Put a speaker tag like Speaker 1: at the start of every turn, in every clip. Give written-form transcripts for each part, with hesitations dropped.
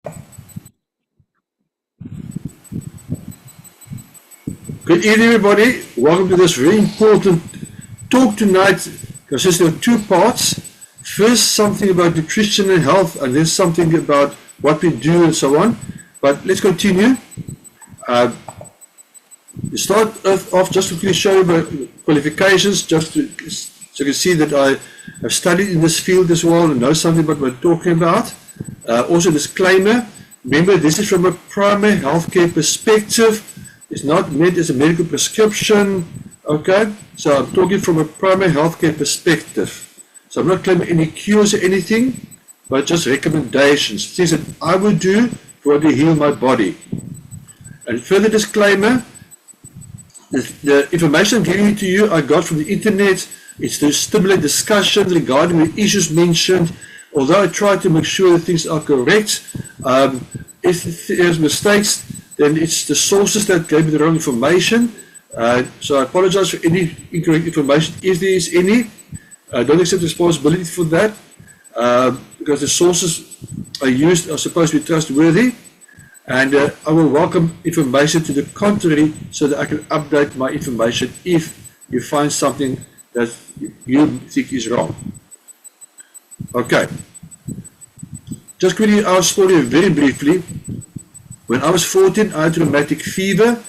Speaker 1: Good evening, everybody. Welcome to this very important talk tonight, consisting of two parts. First, something about nutrition and health, and then something about what we do and so on. But let's continue. To start off, just to quickly show you my qualifications, just so you can see that I have studied in this field as well and know something about what I'm talking about. Also, disclaimer. Remember, this is from a primary healthcare perspective. It's not meant as a medical prescription, okay? So I'm talking from a primary healthcare perspective. So I'm not claiming any cures or anything, but just recommendations, things that I would do for to heal my body. And further disclaimer, the information I'm giving to you I got from the internet. It's to stimulate discussion regarding the issues mentioned, although I try to make sure that things are correct. If there's mistakes, then it's the sources that gave me the wrong information. So I apologize for any incorrect information, if there is any. I don't accept responsibility for that, because the sources I used are supposed to be trustworthy. And I will welcome information to the contrary so that I can update my information if you find something that you think is wrong. Okay. Just quickly our story very briefly. When I was 14, I had rheumatic fever.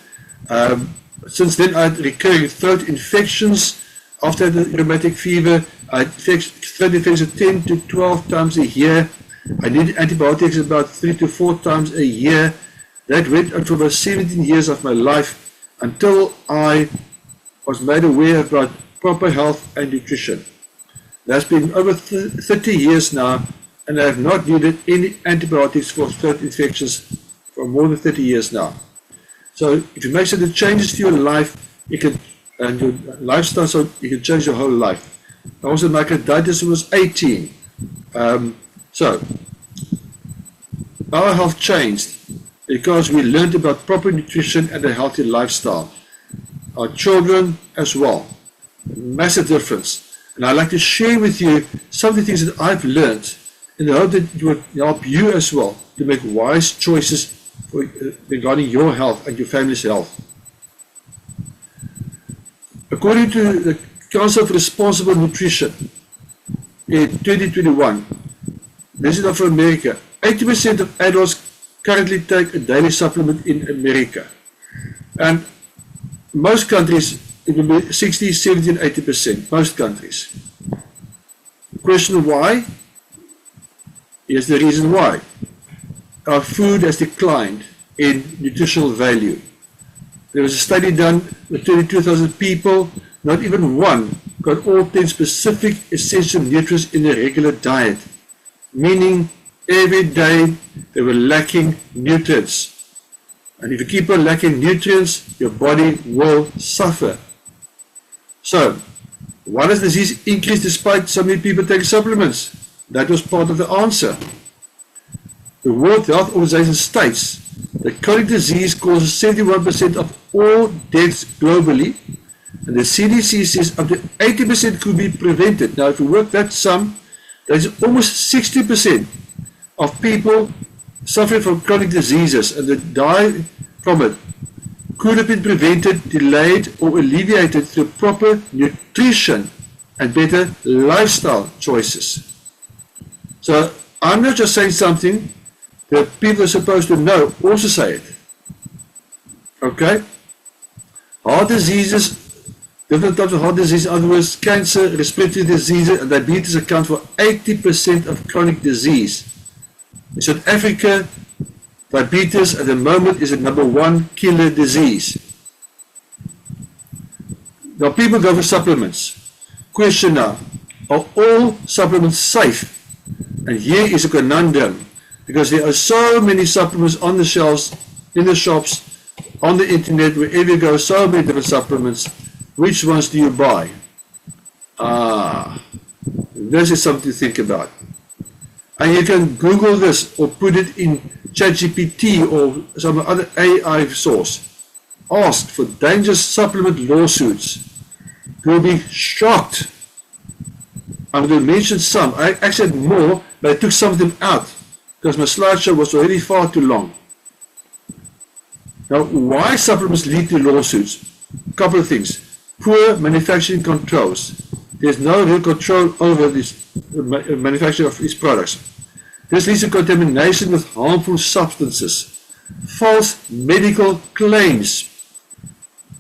Speaker 1: Since then, I had recurring throat infections. After the rheumatic fever, I had throat infections 10 to 12 times a year. I needed antibiotics about 3 to 4 times a year. That went on for about 17 years of my life until I was made aware about proper health and nutrition. That's been over 30 years now, and I have not needed any antibiotics for throat infections for more than 30 years now. So if you make certain changes to your life, you can, and your lifestyle, so you can change your whole life. I was on myocarditis when I was 18. So our health changed because we learned about proper nutrition and a healthy lifestyle. Our children as well. Massive difference. And I'd like to share with you some of the things that I've learned in the hope that it will help you as well to make wise choices regarding your health and your family's health. According to the Council for Responsible Nutrition in 2021, this is for America, 80% of adults currently take a daily supplement in America. And most countries, it will be 60, 70, and 80%, most countries. The question why? Here's the reason why. Our food has declined in nutritional value. There was a study done with 22,000 people. Not even one got all 10 specific essential nutrients in their regular diet, meaning every day they were lacking nutrients. And if you keep on lacking nutrients, your body will suffer. So, why does disease increase despite so many people taking supplements? That was part of the answer. The World Health Organization states that chronic disease causes 71% of all deaths globally, and the CDC says up to 80% could be prevented. Now, if you work that sum, that is almost 60% of people suffering from chronic diseases and that die from it could have been prevented, delayed, or alleviated through proper nutrition and better lifestyle choices. So, I'm not just saying something. The people are supposed to know also say it. Okay? Heart diseases, different types of heart disease, in other words, cancer, respiratory diseases, and diabetes account for 80% of chronic disease. In South Africa, diabetes at the moment is the #1 killer disease. Now people go for supplements. Question now, are all supplements safe? And here is a conundrum. Because there are so many supplements on the shelves, in the shops, on the internet, wherever you go, so many different supplements. Which ones do you buy? This is something to think about. And you can Google this or put it in ChatGPT or some other AI source. Ask for dangerous supplement lawsuits. You'll be shocked. I'm going to mention some. I actually had more, but I took some of them out because my slideshow was already far too long. Now, why supplements lead to lawsuits? A couple of things. Poor manufacturing controls. There's no real control over this manufacturing of these products. This leads to contamination with harmful substances. False medical claims.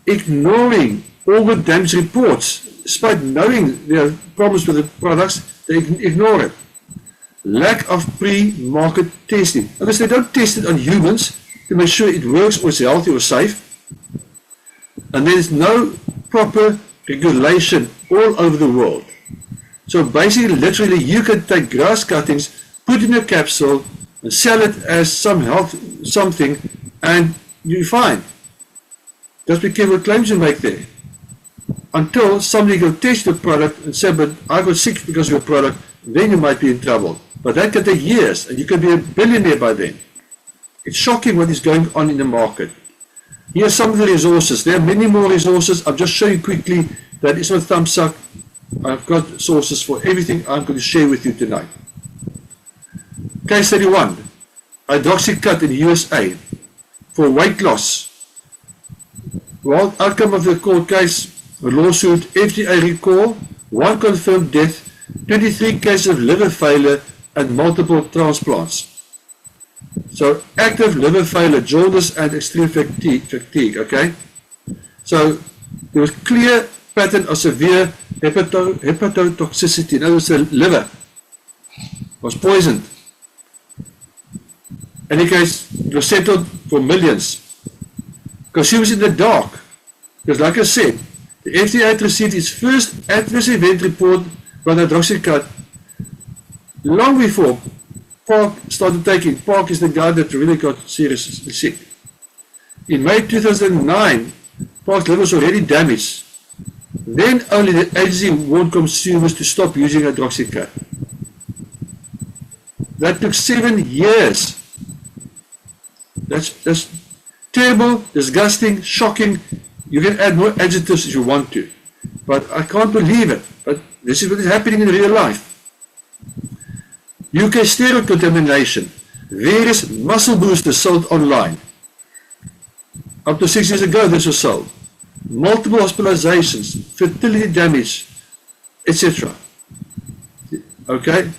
Speaker 1: Ignoring all the damage reports. Despite knowing there are problems with the products, they ignore it. Lack of pre-market testing. Because they don't test it on humans to make sure it works or is healthy or safe. And there is no proper regulation all over the world. So basically, literally, you can take grass cuttings, put in a capsule, and sell it as some health something, and you're fine. Just be careful what claims you make there. Until somebody will test the product and say, but I got sick because of your product, then you might be in trouble. But that can take years, and you can be a billionaire by then. It's shocking what is going on in the market. Here are some of the resources. There are many more resources. I'm just showing you quickly that it's not thumbs up. I've got sources for everything I'm going to share with you tonight. Case 31. Hydroxycut in the USA for weight loss. Well, outcome of the court case, a lawsuit, FDA recall, 1 confirmed death, 23 cases of liver failure, and multiple transplants. So, active liver failure, jaundice, and extreme fatigue, okay? So, there was clear pattern of severe hepatotoxicity. In other words, the liver was poisoned. In any case, it was settled for millions. Consumers in the dark. Because like I said, the FDA had received its first adverse event report from hydroxycut long before Park started taking. Park is the guy that really got seriously sick. In May 2009, Park's liver was already damaged. Then only the agency warned consumers to stop using hydroxycut. That took 7 years. That's terrible, disgusting, shocking. You can add more adjectives if you want to. But I can't believe it. But this is what is happening in real life. UK steroid contamination. Various muscle boosters sold online. Up to 6 years ago this was sold. Multiple hospitalizations, fertility damage, etc. Okay?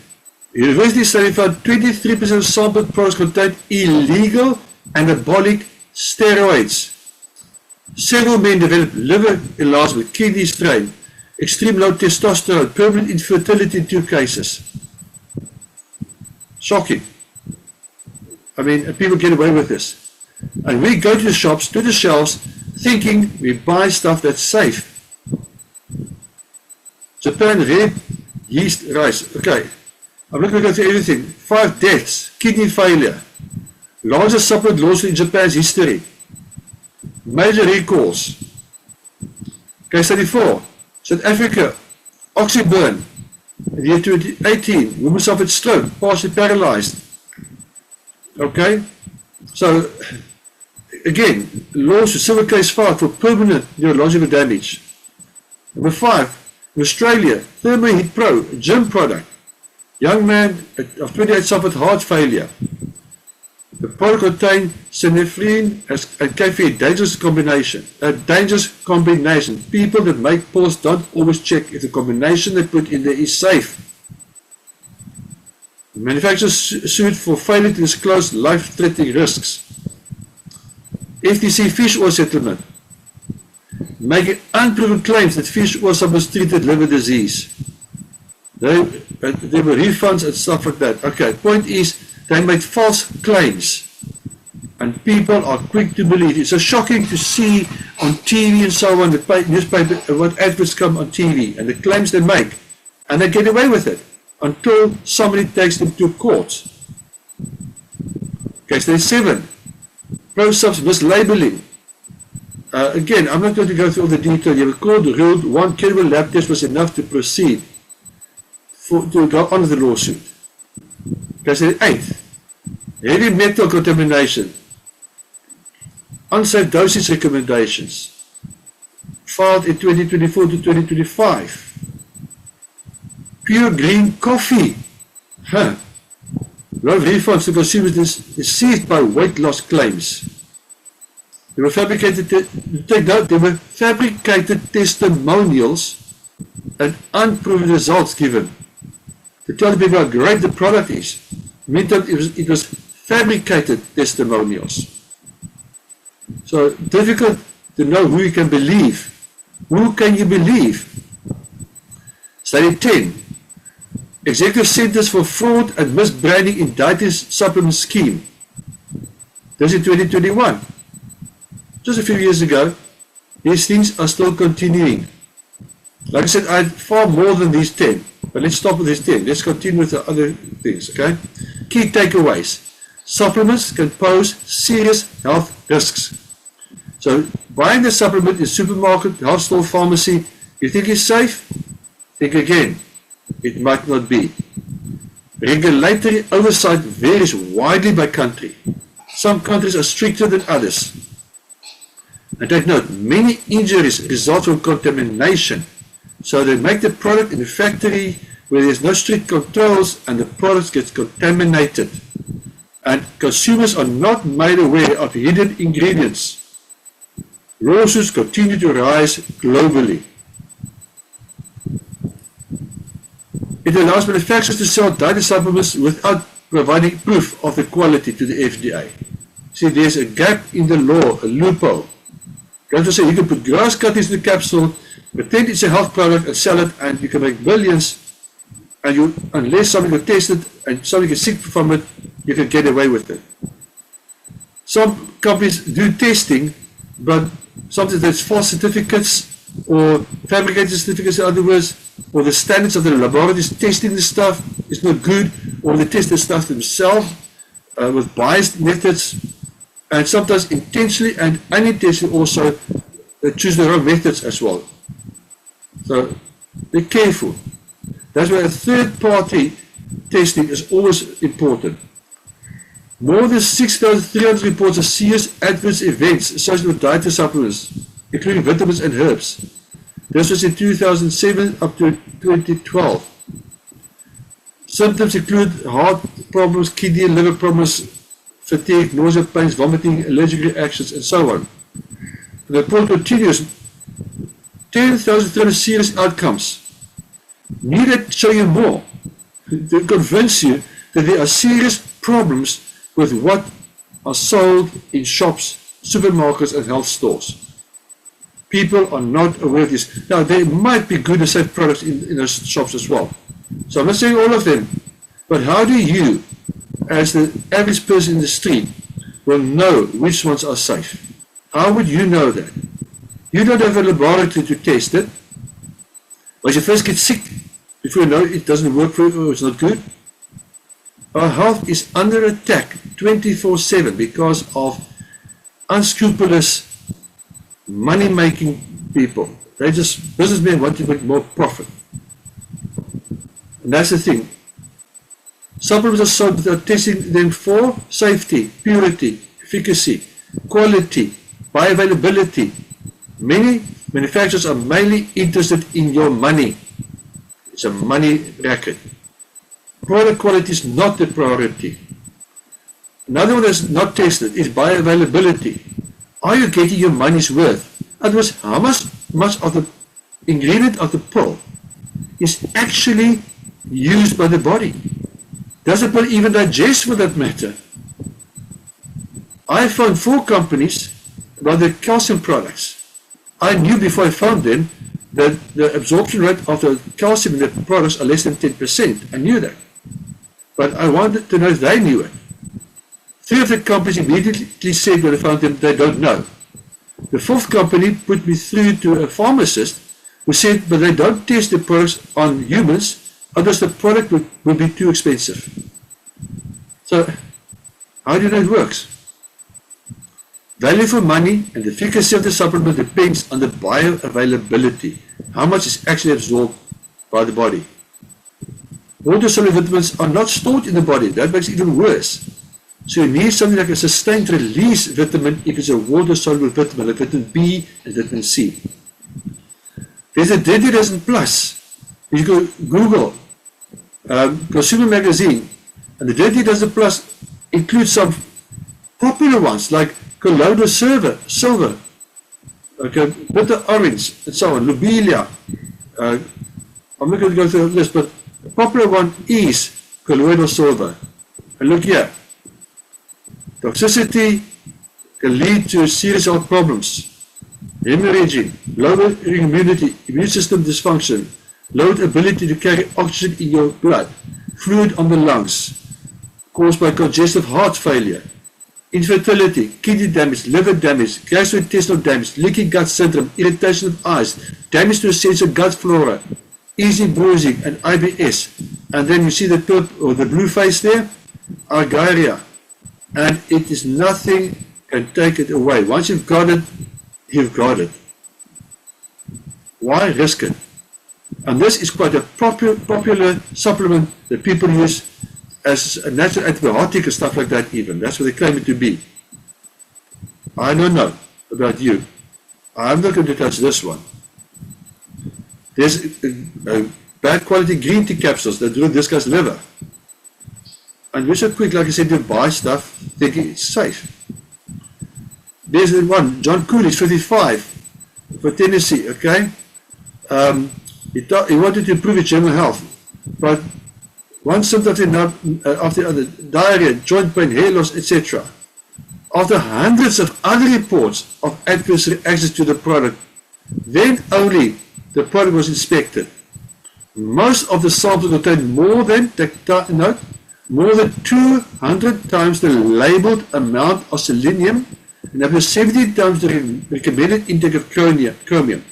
Speaker 1: University study found 23% of sampled products contained illegal anabolic steroids. Several men developed liver enlargement with kidney strain, extreme low testosterone, permanent infertility in 2 cases. Shocking. I mean, people get away with this. And we go to the shops, to the shelves, thinking we buy stuff that's safe. Japan, red yeast rice. Okay, I'm not going to go through everything. 5 deaths, kidney failure. Largest supplement lawsuit in Japan's history. Major recalls. Case 34. South Africa, oxyburn. In the year 2018, woman suffered stroke, partially paralyzed. Okay? So, again, lawsuit, civil case filed for permanent neurological damage. Number 5, in Australia, Thermoheat Pro, a gym product. Young man of 28 suffered heart failure. The product contained synephrine and caffeine, dangerous combination. A dangerous combination. People that make pills don't always check if the combination they put in there is safe. The manufacturer sued for failure to disclose life-threatening risks. FTC fish oil settlement. Making unproven claims that fish oil supplements treated liver disease. There were refunds and stuff like that. Okay, point is, they made false claims, and people are quick to believe. It's so shocking to see on TV and so on, the newspaper, what adverts come on TV, and the claims they make, and they get away with it until somebody takes them to court. Case 37, pro-subs mislabeling. Again, I'm not going to go through all the detail. You recall the ruled 1 credible lab test was enough to proceed to go on with the lawsuit. Case 38. Heavy metal contamination. Unsafe dosage recommendations. Filed in 2024 to 2025. Pure green coffee. A lot of refunds to consumers is seized by weight loss claims. They were fabricated, take note, they were fabricated testimonials and unproven results given. To tell the people how great the product is, meantime it was fabricated testimonials. So difficult to know who you can believe. Who can you believe? Study 10. Executive Centers for Fraud and Misbranding in Dietary Supplement Scheme. This is 2021. Just a few years ago. These things are still continuing. Like I said, I had far more than these 10. But let's stop with these 10. Let's continue with the other things, okay? Key takeaways. Supplements can pose serious health risks. So, buying the supplement in supermarket, health store, pharmacy, you think it's safe? Think again. It might not be. Regulatory oversight varies widely by country. Some countries are stricter than others. And take note, many injuries result from contamination. So they make the product in the factory where there's no strict controls and the product gets contaminated. And consumers are not made aware of hidden ingredients. Lawsuits continue to rise globally. It allows manufacturers to sell dietary supplements without providing proof of the quality to the FDA. See, there's a gap in the law, a loophole. Don't say you can put grass cuttings in the capsule, pretend it's a health product and sell it, and you can make billions, and you, unless somebody will test it and somebody gets sick from it, you can get away with it. Some companies do testing, but sometimes there's false certificates or fabricated certificates, in other words, or the standards of the laboratories testing the stuff is not good, or they test the stuff themselves with biased methods, and sometimes intentionally and unintentionally also choose their own methods as well. So be careful. That's why a third-party testing is always important. More than 6,300 reports of serious adverse events associated with dietary supplements, including vitamins and herbs. This was in 2007 up to 2012. Symptoms include heart problems, kidney and liver problems, fatigue, nausea, pains, vomiting, allergic reactions, and so on. The report continues. 10,300 serious outcomes. Needed to show you more to convince you that there are serious problems with what are sold in shops, supermarkets, and health stores. People are not aware of this. Now, there might be good and safe products in those shops as well. So I'm not saying all of them, but how do you, as the average person in the street, will know which ones are safe? How would you know that? You don't have a laboratory to test it. Once you first get sick, before you know it doesn't work for you or it's not good. Our health is under attack 24/7 because of unscrupulous money-making people. They just, businessmen want to make more profit. And that's the thing. Supplements are sold without testing them for safety, purity, efficacy, quality, bioavailability. Many manufacturers are mainly interested in your money. It's a money racket. Product quality is not the priority. Another one that's not tested is bioavailability. Are you getting your money's worth? In other words, how much of the ingredient of the pill is actually used by the body? Does the pill even digest, for that matter? I found 4 companies about the calcium products. I knew before I found them that the absorption rate of the calcium in the products are less than 10%. I knew that. But I wanted to know if they knew it. 3 of the companies immediately said when I found them, they don't know. The 4th company put me through to a pharmacist who said, but they don't test the products on humans, otherwise the product would be too expensive. So, how do you know it works? Value for money and the efficacy of the supplement depends on the bioavailability, how much is actually absorbed by the body. Water-soluble vitamins are not stored in the body. That makes it even worse. So you need something like a sustained release vitamin if it's a water-soluble vitamin, like vitamin B and vitamin C. There's a Deadly Resin Plus. You go Google, Consumer Magazine, And the dirty dozen plus includes some popular ones like colloidal silver, okay, bitter orange, and so on, lobelia. I'm not going to go through the list, but the popular one is colloidal silver. And look here, toxicity can lead to a series of problems: hemorrhaging, lower immunity, immune system dysfunction, lowered ability to carry oxygen in your blood, fluid on the lungs, caused by congestive heart failure, infertility, kidney damage, liver damage, gastrointestinal damage, leaky gut syndrome, irritation of eyes, damage to the sensory gut flora, easy bruising, and IBS. And then you see the purple or the blue face there, argyria. And it is nothing can take it away. Once you've got it, you've got it. Why risk it? And this is quite a popular supplement that people use as a natural antibiotic and stuff like that even. That's what they claim it to be. I don't know about you. I'm not going to touch this one. There's bad quality green tea capsules that ruin this guy's liver. And we're so quick, like I said, to buy stuff thinking it's safe. There's the one, John Coolidge, 55, for Tennessee, okay? He wanted to improve his general health, but one symptom after the other, diarrhea, joint pain, hair loss, etc. After hundreds of other reports of adverse reactions to the product, then only the product was inspected. Most of the samples contained more than 200 times the labeled amount of selenium and up to 70 times the recommended intake of chromium.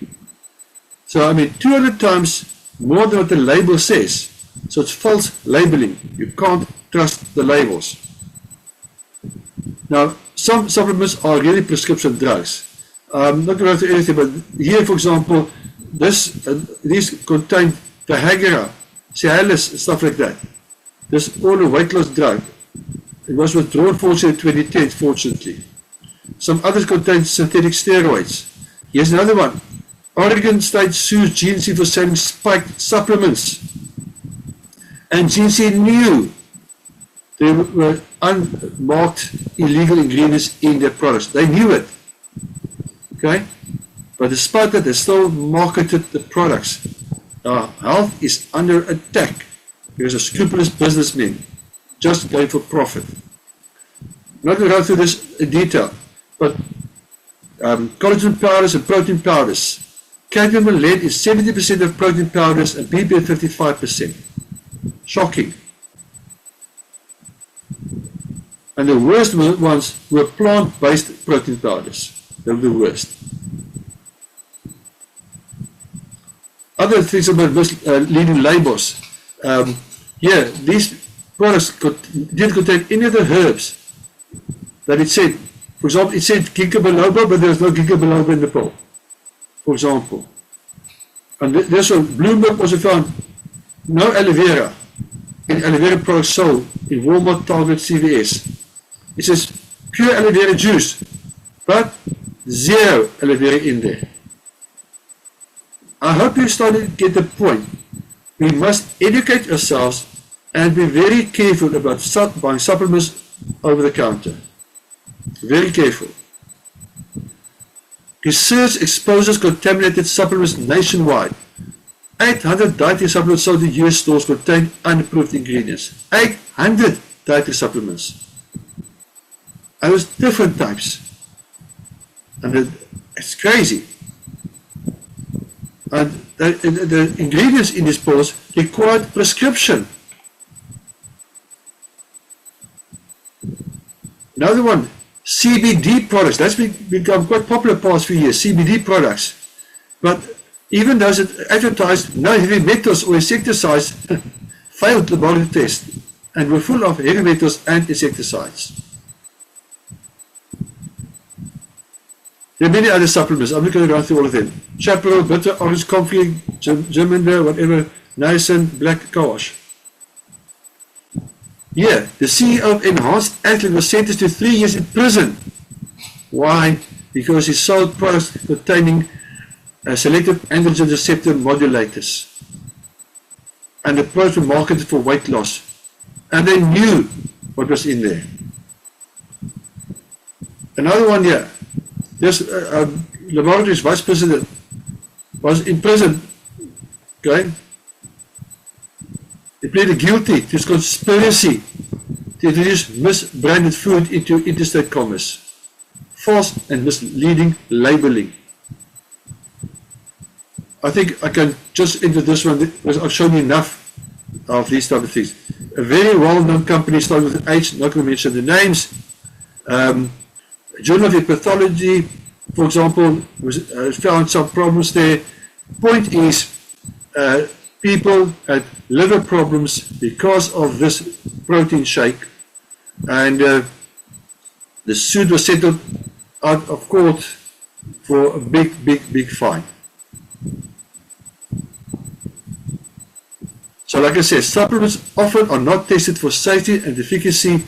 Speaker 1: So, I mean, 200 times more than what the label says. So it's false labeling. You can't trust the labels. Now, some supplements are really prescription drugs. I'm not going to go through anything, but here, for example, these contain Viagra, Cialis, stuff like that. This is all a weight loss drug. It was withdrawn fortunately in 2010, fortunately. Some others contain synthetic steroids. Here's another one. Oregon State sues GNC for selling spiked supplements. And GNC knew there were unmarked illegal ingredients in their products. They knew it. Okay? But despite that, they still marketed the products. Our health is under attack because of scrupulous businessmen just going for profit. I'm not going to go through this in detail, but collagen powders and protein powders. Cadmium and lead is 70% of protein powders and BPA 55%. Shocking. And the worst ones were plant-based protein powders. They were the worst. Other things about misleading labels. Here, these products didn't contain any of the herbs that it said. For example, it said ginkgo biloba, but there was no ginkgo biloba in the pill. For example. And this one, Bloomberg also found no aloe vera in aloe vera products sold in Walmart, Target, CVS. It says pure aloe vera juice, but zero aloe vera in there. I hope you started to get the point. We must educate ourselves and be very careful about buying supplements over the counter. Very careful. Research exposes contaminated supplements nationwide. 800 dietary supplements sold in US stores contain unapproved ingredients. 800 dietary supplements. And there's different types. And it's crazy. And the ingredients in these pills require prescription. Another one, CBD products. That's become quite popular past few years, CBD products. But even those that advertised no heavy metals or insecticides failed the laboratory test and were full of heavy metals and insecticides. There are many other supplements. I'm not going to run through all of them. Chaparral, bitter, orange comfrey, germander, whatever, niacin, black cohosh. Here, the CEO of Enhanced Athlete was sentenced to 3 years in prison. Why? Because he sold products containing selective androgen receptor modulators. And the products were marketed for weight loss. and they knew what was in there. Another one here. This laboratory's vice president was in prison. Okay? He pleaded guilty to this conspiracy to introduce misbranded food into interstate commerce. False and misleading labeling. I think I can just enter this one because I've shown you enough of these type of things. A very well-known company started with an H, not going to mention the names. Journal of Pathology, for example, found some problems there. Point is, people had liver problems because of this protein shake, and the suit was settled out of court for a big fine. So like I said, supplements often are not tested for safety and efficacy,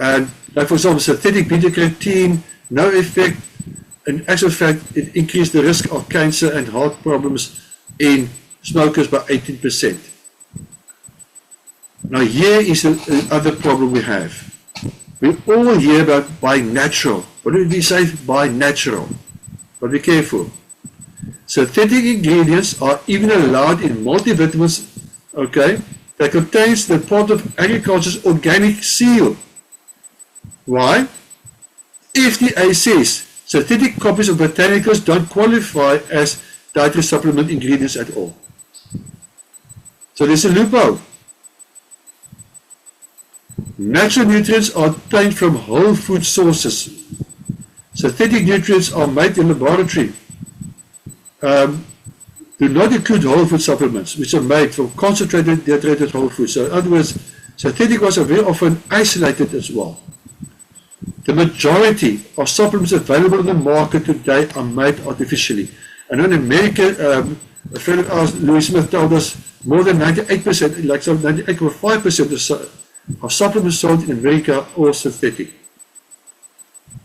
Speaker 1: and like for example synthetic beta-carotene, no effect. In actual fact, it increased the risk of cancer and heart problems in smokers by 18%. Now here is another problem we have. We all hear about buying natural. What do we say? Buy natural. But be careful. Synthetic ingredients are even allowed in multivitamins, okay, that contains the part of agriculture's organic seal. Why? FDA says synthetic copies of botanicals don't qualify as dietary supplement ingredients at all. So there's a loophole. Natural nutrients are obtained from whole food sources. Synthetic nutrients are made in laboratory. Do not include whole food supplements, which are made from concentrated, dehydrated whole foods. So in other words, synthetic ones are very often isolated as well. The majority of supplements available in the market today are made artificially. And in America, a friend of ours, Louis Smith, told us more than 98%, like 98.5% of supplements sold in America are synthetic.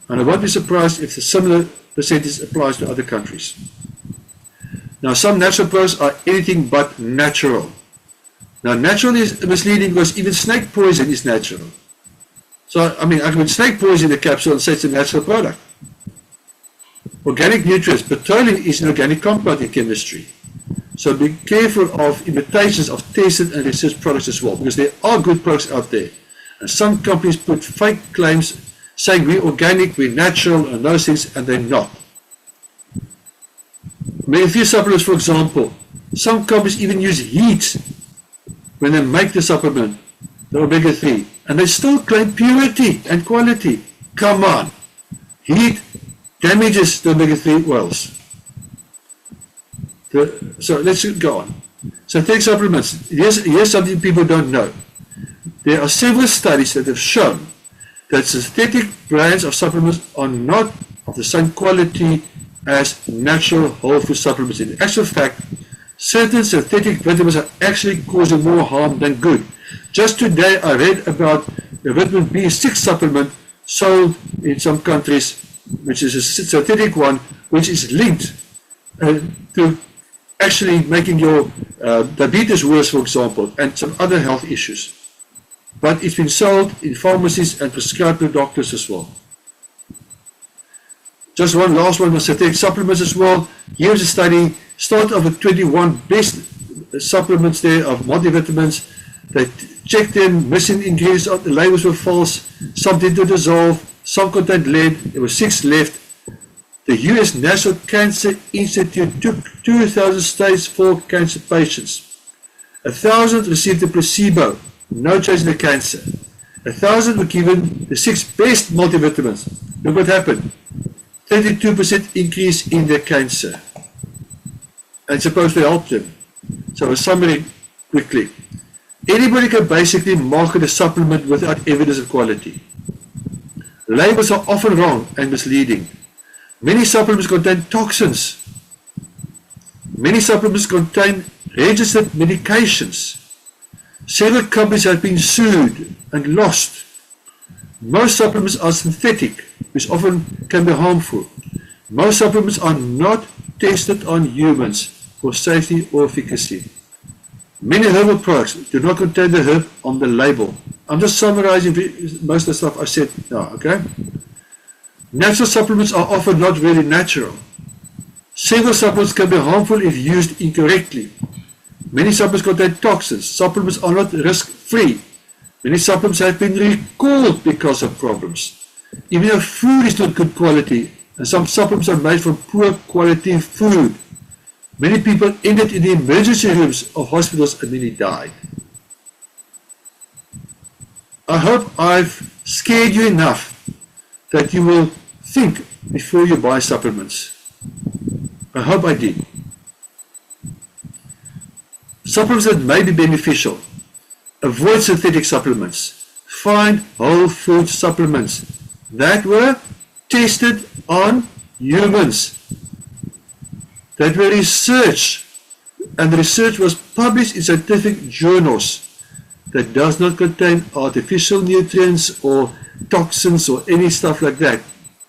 Speaker 1: And I won't be surprised if a similar percentage applies to other countries. Now, some natural products are anything but natural. Now, natural is misleading because even snake poison is natural. So, I mean, I can put snake poison in a capsule and say it's a natural product. Organic nutrients, petroleum is an organic compound in chemistry. So be careful of imitations of tested and researched products as well, because there are good products out there. And some companies put fake claims saying we're organic, we're natural, and those things, and they're not. Omega-3 supplements, for example, some companies even use heat when they make the supplement, the omega-3, and they still claim purity and quality. Come on. Heat damages the omega-3 oils. So let's go on. Synthetic supplements. Here's something people don't know. There are several studies that have shown that synthetic brands of supplements are not of the same quality as natural whole food supplements. In actual fact, certain synthetic vitamins are actually causing more harm than good. Just today I read about the vitamin B.Sc supplement sold in some countries, which is a synthetic one, which is linked to actually making your diabetes worse, for example, and some other health issues. But it's been sold in pharmacies and prescribed to doctors as well. Just one last one on synthetic supplements as well. Here's a study, start of the 21 best supplements there of multivitamins. They checked them, missing ingredients, the labels were false, some didn't dissolve, some contained lead, there were 6 left. The U.S. National Cancer Institute took 2,000 stage 4 cancer patients. 1,000 received the placebo, no change in the cancer. 1,000 were given the 6 best multivitamins. Look what happened. 32% increase in their cancer. And it's supposed to help them. So a summary quickly. Anybody can basically market a supplement without evidence of quality. Labels are often wrong and misleading. Many supplements contain toxins. Many supplements contain registered medications. Several companies have been sued and lost. Most supplements are synthetic, which often can be harmful. Most supplements are not tested on humans for safety or efficacy. Many herbal products do not contain the herb on the label. I'm just summarizing most of the stuff I said now, okay? Natural supplements are often not really natural. Several supplements can be harmful if used incorrectly. Many supplements contain toxins. Supplements are not risk-free. Many supplements have been recalled because of problems. Even though food is not good quality, and some supplements are made from poor quality food. Many people ended in the emergency rooms of hospitals and many died. I hope I've scared you enough that you will think before you buy supplements. I hope I did. Supplements that may be beneficial. Avoid synthetic supplements. Find whole food supplements that were tested on humans, that were researched, and the research was published in scientific journals, that does not contain artificial nutrients or toxins or any stuff like that,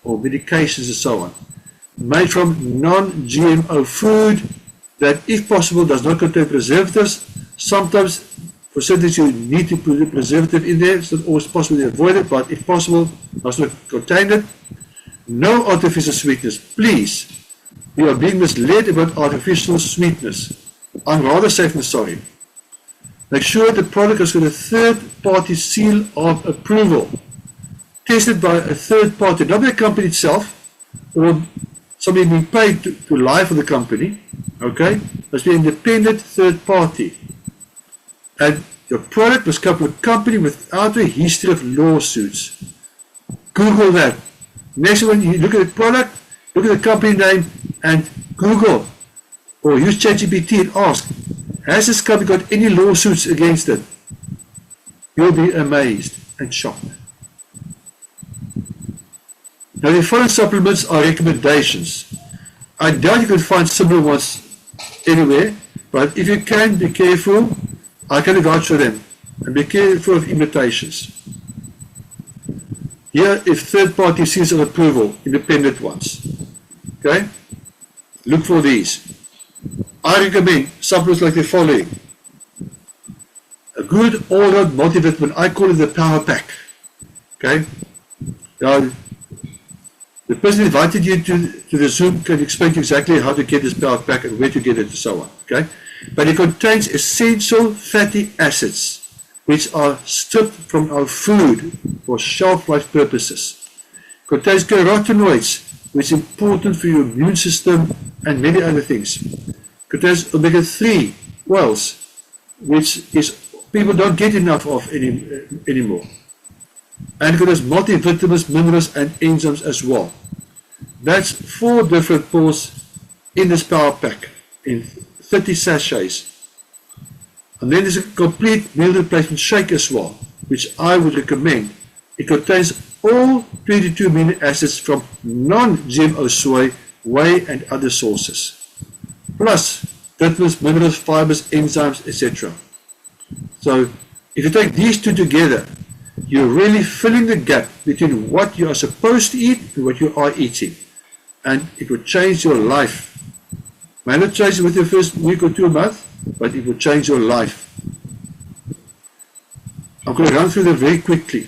Speaker 1: or medications and so on. Made from non-GMO food that, if possible, does not contain preservatives. Sometimes, for certain things, you need to put a preservative in there. It's not always possible to avoid it, but if possible, does not contain it. No artificial sweetness, please. We are being misled about artificial sweetness. I'm rather safe than sorry. Make sure the product has got a third-party seal of approval, tested by a third party, not the company itself, or somebody being paid to lie for the company, okay? It must be an independent third party. And your product must come from a company without a history of lawsuits. Google that. Next when you look at the product, look at the company name and Google or use ChatGPT and ask, has this company got any lawsuits against it? You'll be amazed and shocked. Now the following supplements are recommendations. I doubt you can find similar ones anywhere, but if you can, be careful. I can vouch for them. And be careful of imitations. Here is third-party seals of approval, independent ones. Okay? Look for these. I recommend supplements like the following. A good all-round multivitamin, I call it the power pack. Okay? Now, the person who invited you to the Zoom can explain to you exactly how to get this power pack and where to get it and so on. Okay? But it contains essential fatty acids which are stripped from our food for shelf life purposes. It contains carotenoids, which is important for your immune system and many other things. It contains omega-3 oils, which is people don't get enough of anymore. And it contains multivitamins, minerals, and enzymes as well. That's 4 different pills in this power pack, in 30 sachets. And then there's a complete meal replacement shake as well, which I would recommend. It contains all 22 amino acids from non-GMO soy, whey, and other sources, plus vitamins, minerals, fibers, enzymes, etc. So if you take these two together, you're really filling the gap between what you are supposed to eat and what you are eating. And it will change your life. May not change it within the first week or 2 a month, but it will change your life. I'm going to run through them very quickly.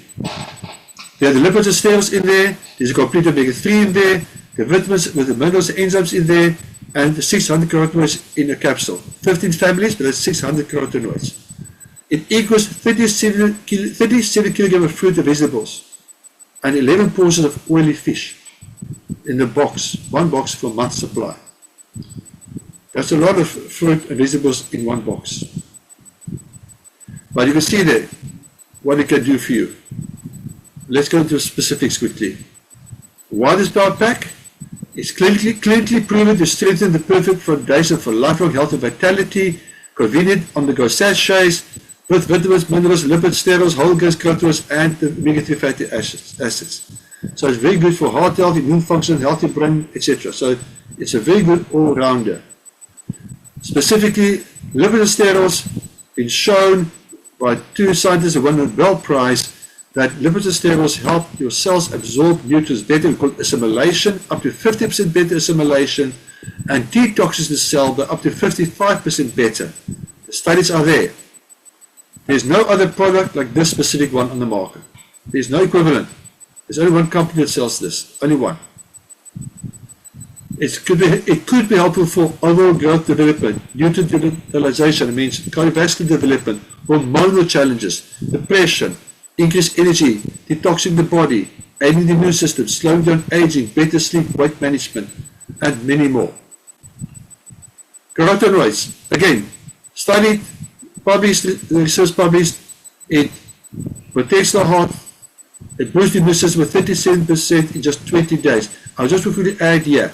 Speaker 1: There are the lipids and sterols in there, there's a complete omega-3 in there, the vitamins with the minerals and enzymes in there, and the 600 carotenoids in a capsule. 15 families, but that's 600 carotenoids. It equals 37 kilograms of fruit and vegetables, and 11 portions of oily fish in the box, 1 box for a month's supply. That's a lot of fruit and vegetables in 1 box. But you can see there what it can do for you. Let's go into specifics quickly. Why this power pack? It's clinically proven to strengthen the perfect foundation for lifelong health and vitality, convenient on-the-go sachets, with vitamins, minerals, lipids, sterols, whole grains, carotenoids, and the omega-3 fatty acids. So it's very good for heart health, immune function, healthy brain, etc. So it's a very good all-rounder. Specifically, lipids and sterols been shown by 2 scientists who won the Nobel Prize that lipids and sterols help your cells absorb nutrients better. We call it assimilation, up to 50% better assimilation, and detoxes the cell by up to 55% better. The studies are there. There's no other product like this specific one on the market. There's no equivalent. There's only one company that sells this. Only one. It could be helpful for overall growth development, utilization, it means cardiovascular development, hormonal challenges, depression, increased energy, detoxing the body, aiding the immune system, slowing down aging, better sleep, weight management, and many more. Carotenoids, again, studied, published, research published, it protects the heart, it boosts the immune system with 37% in just 20 days. I'll just quickly add here,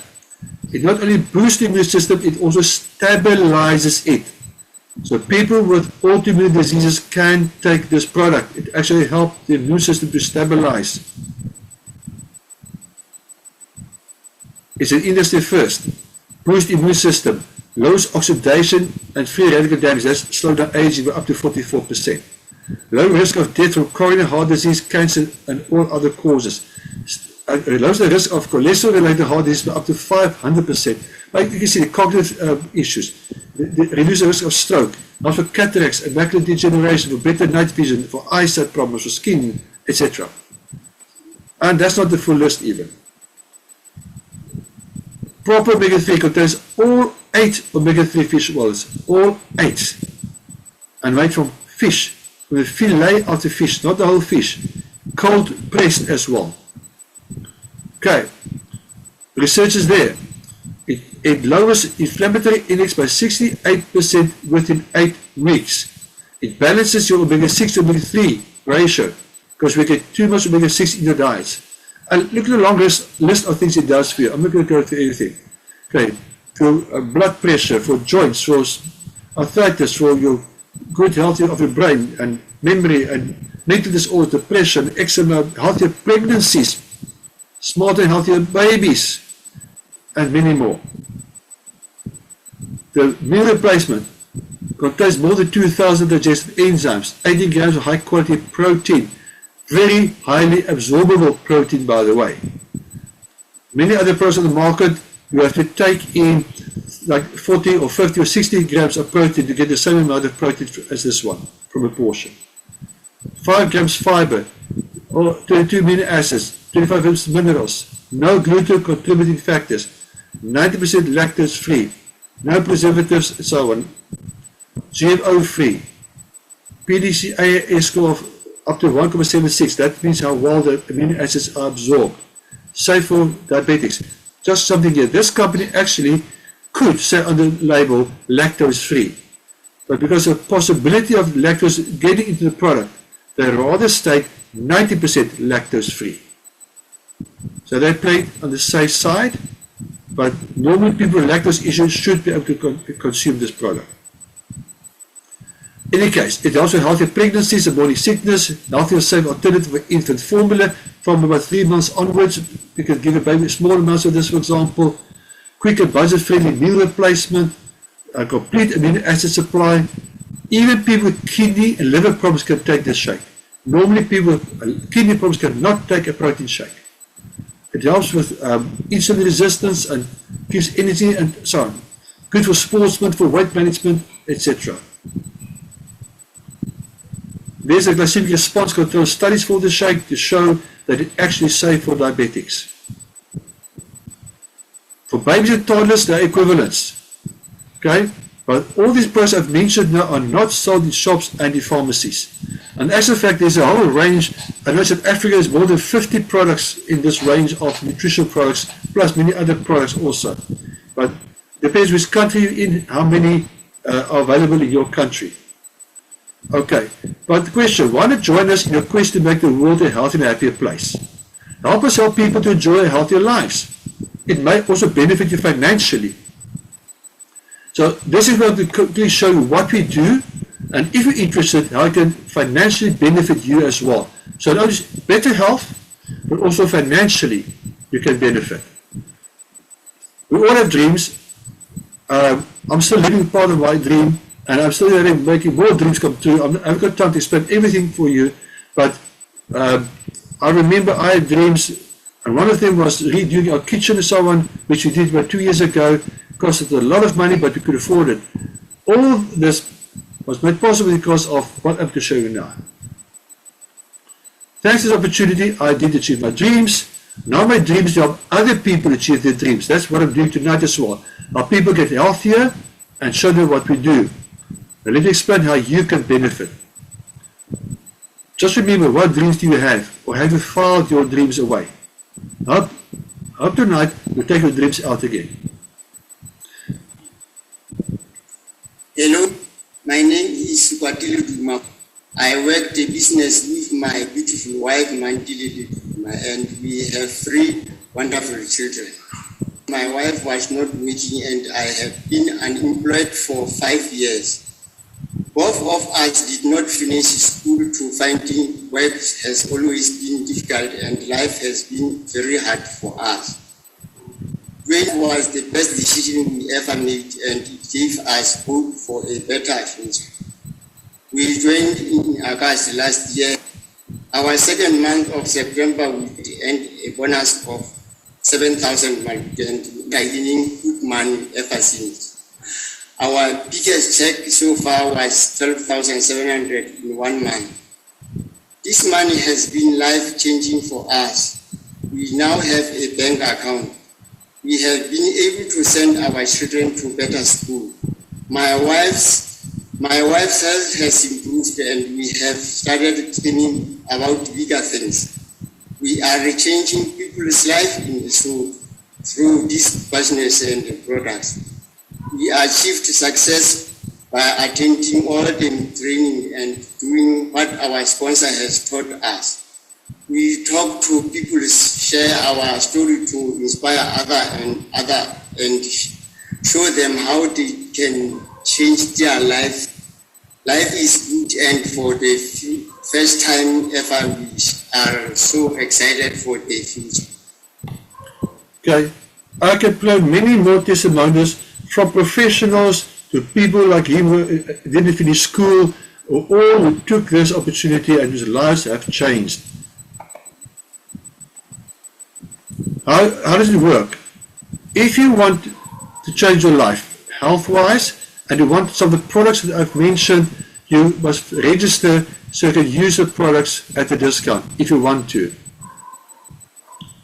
Speaker 1: it not only boosts the immune system, it also stabilizes it. So people with autoimmune diseases can take this product. It actually helps the immune system to stabilize. It's an industry first. Boost the immune system, lowers oxidation and free radical damage. That's slow down aging by up to 44%. Low risk of death from coronary heart disease, cancer, and all other causes. It lowers the risk of cholesterol-related heart disease by up to 500%. Like you can see, the cognitive issues, reduce the risk of stroke, also cataracts and macular degeneration, for better night vision, for eyesight problems, for skin, etc. And that's not the full list even. Proper omega-3 contains all 8 omega-3 fish oils, all 8, and made from fish, with a fillet of the fish, not the whole fish, cold pressed as well. Okay, research is there. It lowers inflammatory index by 68% within 8 weeks. It balances your omega-6 to omega-3 ratio, because we get too much omega-6 in your diets. And look at the long list of things it does for you. I'm not going to go through everything. Okay, for blood pressure, for joints, for arthritis, for your good health of your brain and memory and mental disorders, depression, eczema, healthier pregnancies, smarter and healthier babies, and many more. The meal replacement contains more than 2,000 digestive enzymes, 80 grams of high quality protein, very highly absorbable protein, by the way. Many other products on the market, you have to take in like 40 or 50 or 60 grams of protein to get the same amount of protein as this one from a portion. 5 grams fiber, or 22 amino acids, 25 grams minerals, no gluten contributing factors, 90% lactose free, no preservatives, and so on, GMO free, PDCA score of up to 1.76, that means how well the amino acids are absorbed, safe for diabetics. Just something here, this company actually could say on the label lactose free, but because of the possibility of lactose getting into the product, they rather state 90% lactose free. So they play on the safe side, but normally people with lactose issues should be able to consume this product. In any case, it also healthier pregnancies and morning sickness, healthier safe alternative for infant formula from about 3 months onwards. You can give a baby small amounts of this, for example. Quicker budget-friendly meal replacement, a complete amino acid supply. Even people with kidney and liver problems can take this shake. Normally people with kidney problems cannot take a protein shake. It helps with insulin resistance and gives energy and so on. Good for sportsmen, for weight management, etc. There's a glycemic response control studies for the shake to show that it actually is safe for diabetics. For babies and toddlers, they're equivalents. Okay? But all these products I've mentioned now are not sold in shops and in pharmacies. And as a fact, there's a whole range. I know South Africa has more than 50 products in this range of nutritional products, plus many other products also. But it depends which country you're in, how many are available in your country. Okay, but the question, why not join us in your quest to make the world a healthier and happier place? Help us help people to enjoy healthier lives. It may also benefit you financially. So this is going to quickly show you what we do, and if you're interested, how it can financially benefit you as well. So not just better health, but also financially you can benefit. We all have dreams. I'm still living part of my dream, and I'm still making more dreams come true. I haven't got time to explain everything for you, but I remember I had dreams, and one of them was redoing our kitchen and so on, which we did about 2 years ago. It costed a lot of money, but we could afford it. All this was made possible because of what I'm going to show you now. Thanks to this opportunity, I did achieve my dreams. Now my dreams help other people achieve their dreams. That's what I'm doing tonight as well. Help people get healthier and show them what we do. Now let me explain how you can benefit. Just remember, what dreams do you have? Or have you filed your dreams away? Hope tonight you take your dreams out again.
Speaker 2: Hello, my name is Kwatili Duma. I work the business with my beautiful wife, Mantili Duma, and we have 3 wonderful children. My wife was not working and I have been unemployed for 5 years. Both of us did not finish school, to finding work has always been difficult and life has been very hard for us. It was the best decision we ever made and it gave us hope for a better future. We joined in August last year. Our second month of September we earned a bonus of 7,000 and gaining good money ever since. Our biggest check so far was 12,700 in 1 month. This money has been life-changing for us. We now have a bank account. We have been able to send our children to better school. My wife's health has improved and we have started dreaming about bigger things. We are changing people's life in the soul through this business and products. We achieved success by attending all the training and doing what our sponsor has taught us. We talk to people, share our story to inspire other and show them how they can change their life. Life is good and for the first time ever we are so excited for the future.
Speaker 1: Okay, I can play many more testimonials from professionals to people like him who didn't finish school, or all who took this opportunity and whose lives have changed. How does it work? If you want to change your life health-wise and you want some of the products that I've mentioned, you must register so you can use the products at a discount if you want to.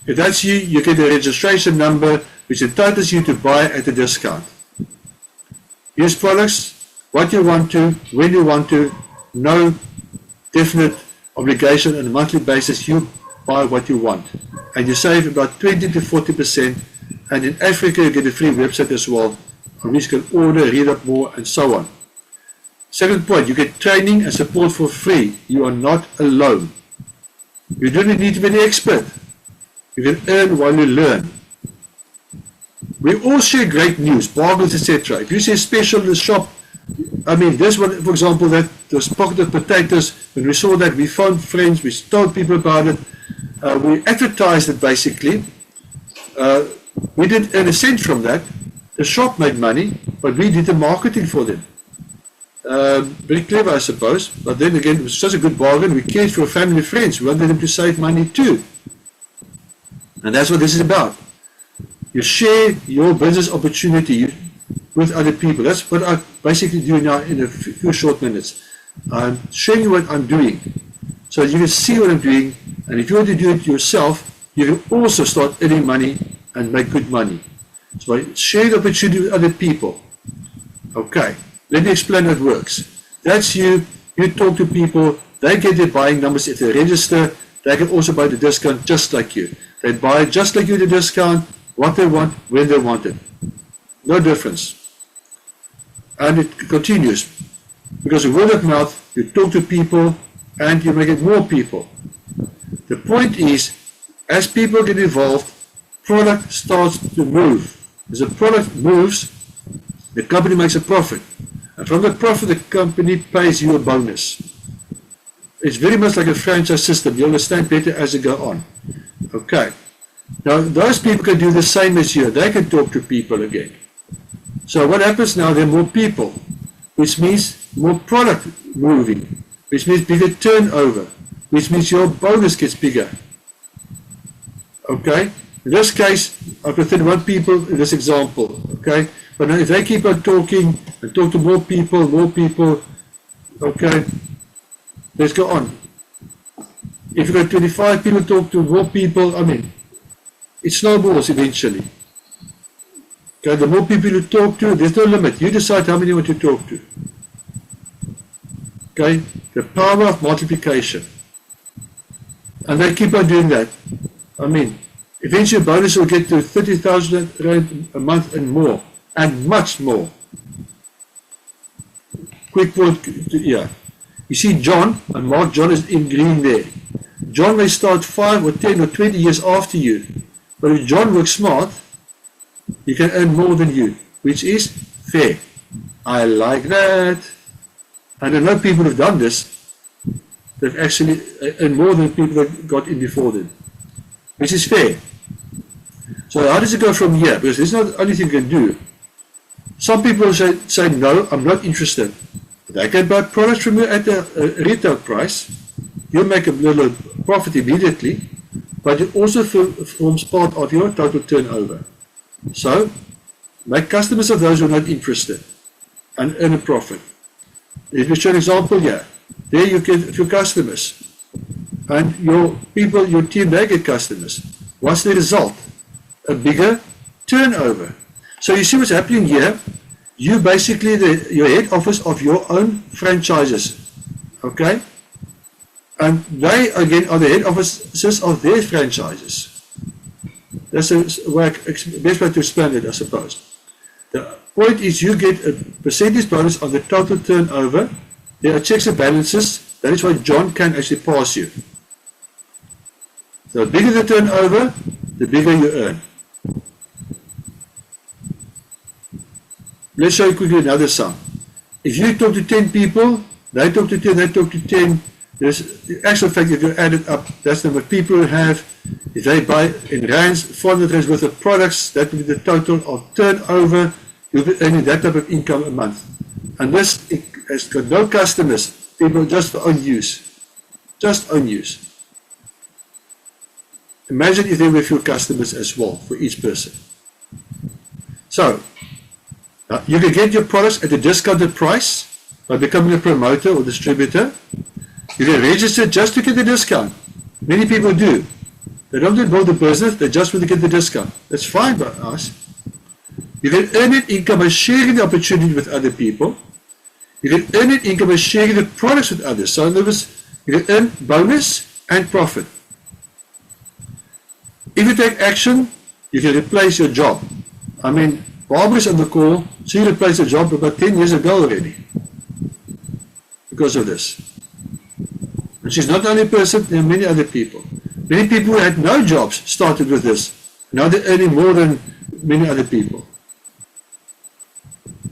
Speaker 1: If that's you, you get a registration number which entitles you to buy at a discount. Use products, what you want to, when you want to, no definite obligation on a monthly basis. You buy what you want and you save about 20 to 40%, and in Africa you get a free website as well on which you can order, read up more and so on. Second point, you get training and support for free. You are not alone. You don't need to be an expert. You can earn while you learn. We all share great news, bargains, etc. If you see a special in the shop, I mean, this one, for example, that those pocketed potatoes, when we saw that, we phoned friends, we told people about it, we advertised it basically. We didn't earn a cent from that. The shop made money, but we did the marketing for them. Very clever, I suppose, but then again, it was such a good bargain. We cared for family and friends. We wanted them to save money too. And that's what this is about. You share your business opportunity with other people. That's what I basically do now in a few short minutes. I'm showing you what I'm doing so you can see what I'm doing, and if you want to do it yourself, you can also start earning money and make good money. So I share the opportunity with other people. Okay, let me explain how it works. That's you talk to people, they get their buying numbers. If they register, they can also buy the discount just like you. They buy just like you the discount, what they want, when they want it. No difference. And it continues. Because of word of mouth, you talk to people and you make it more people. The point is, as people get involved, product starts to move. As the product moves, the company makes a profit. And from the profit, the company pays you a bonus. It's very much like a franchise system. You understand better as you go on. Okay. Now, those people can do the same as you. They can talk to people again. So what happens now, there are more people, which means more product moving, which means bigger turnover, which means your bonus gets bigger. Okay? In this case, I put 31 people in this example. Okay? But now if they keep on talking and talk to more people, Okay, let's go on. If you got 25 people talk to more people, I mean, it snowballs eventually. Okay, the more people you talk to, there's no limit. You decide how many you want to talk to. Okay, the power of multiplication. And they keep on doing that. I mean, eventually a bonus will get to 30,000 rand a month and more, and much more. Quick point, yeah. You see John, and Mark John is in green there. John may start 5 or 10 or 20 years after you, but if John works smart, he can earn more than you, which is fair. I like that. And I know people have done this. They've actually earned more than people that got in before them, which is fair. So how does it go from here? Because there's not the only thing you can do. Some people say no, I'm not interested. They can buy products from you at a retail price. You'll make a little profit immediately, but it also forms part of your total turnover. So, make customers of those who are not interested and earn a profit. If you show an example here, there you get a few customers, and your people, your team, they get customers. What's the result? A bigger turnover. So you see what's happening here? You basically your head office of your own franchises, okay? And they again are the head offices of their franchises. That's the best way to explain it, I suppose. The point is you get a percentage bonus on the total turnover. There are checks and balances. That is why John can actually pass you. So the bigger the turnover, the bigger you earn. Let's show you quickly another sum. If you talk to 10 people, they talk to 10, they talk to 10. There's the actual fact, if you add it up, that's the number of people who have. If they buy in rands, 400 rands worth of products, that will be the total of turnover. You'll be earning that type of income a month. And this has got no customers, people just for own use. Just own use. Imagine if there were a few customers as well for each person. So, you can get your products at a discounted price by becoming a promoter or distributor. You can register just to get the discount. Many people do. They don't build a business, they just want to get the discount. That's fine by us. You can earn it income by sharing the opportunity with other people. You can earn it income by sharing the products with others. So in other words, you can earn bonus and profit. If you take action, you can replace your job. I mean, Barbara's on the call, she replaced her job about 10 years ago already. Because of this. And she's not the only person, there are many other people. Many people who had no jobs started with this. Now they're earning more than many other people.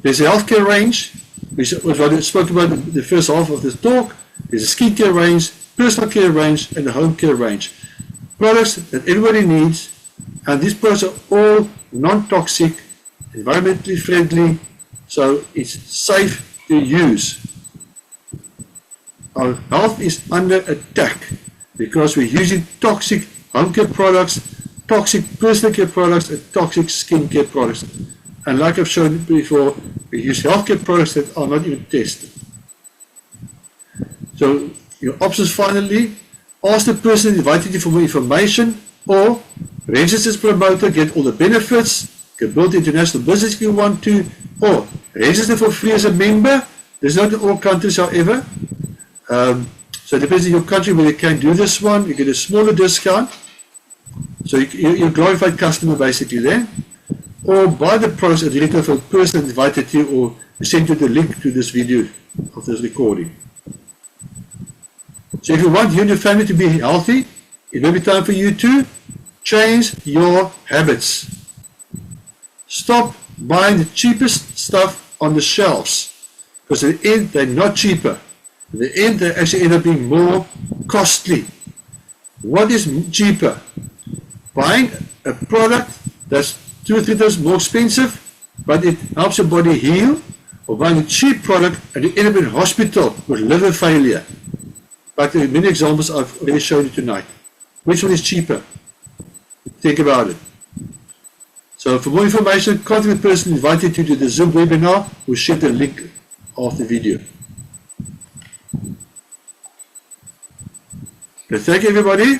Speaker 1: There's a healthcare range, which was what I spoke about in the first half of this talk. There's a skincare range, personal care range, and a home care range. Products that everybody needs, and these products are all non-toxic, environmentally friendly, so it's safe to use. Our health is under attack because we're using toxic home care products, toxic personal care products, and toxic skincare products. And like I've shown before, we use healthcare products that are not even tested. So your options finally, ask the person invited you for more information, or register as promoter, get all the benefits, can build international business if you want to, or register for free as a member. There's not in all countries, however. So it depends on your country where you can do this one. You get a smaller discount. So you're a glorified customer basically there. Or buy the products at the retail for the person invited you, or send you the link to this video of this recording. So if you want you and your family to be healthy, it may be time for you to change your habits. Stop buying the cheapest stuff on the shelves, because in the end they're not cheaper. In the end they actually end up being more costly. What is cheaper? Buying a product that's 2 or 3 times more expensive, but it helps your body heal, or buying a cheap product and you end up in hospital with liver failure. Like the many examples I've already shown you tonight. Which one is cheaper? Think about it. So for more information, contact the person who invited you to the Zoom webinar. We'll share the link of the video. Okay, thank you, everybody.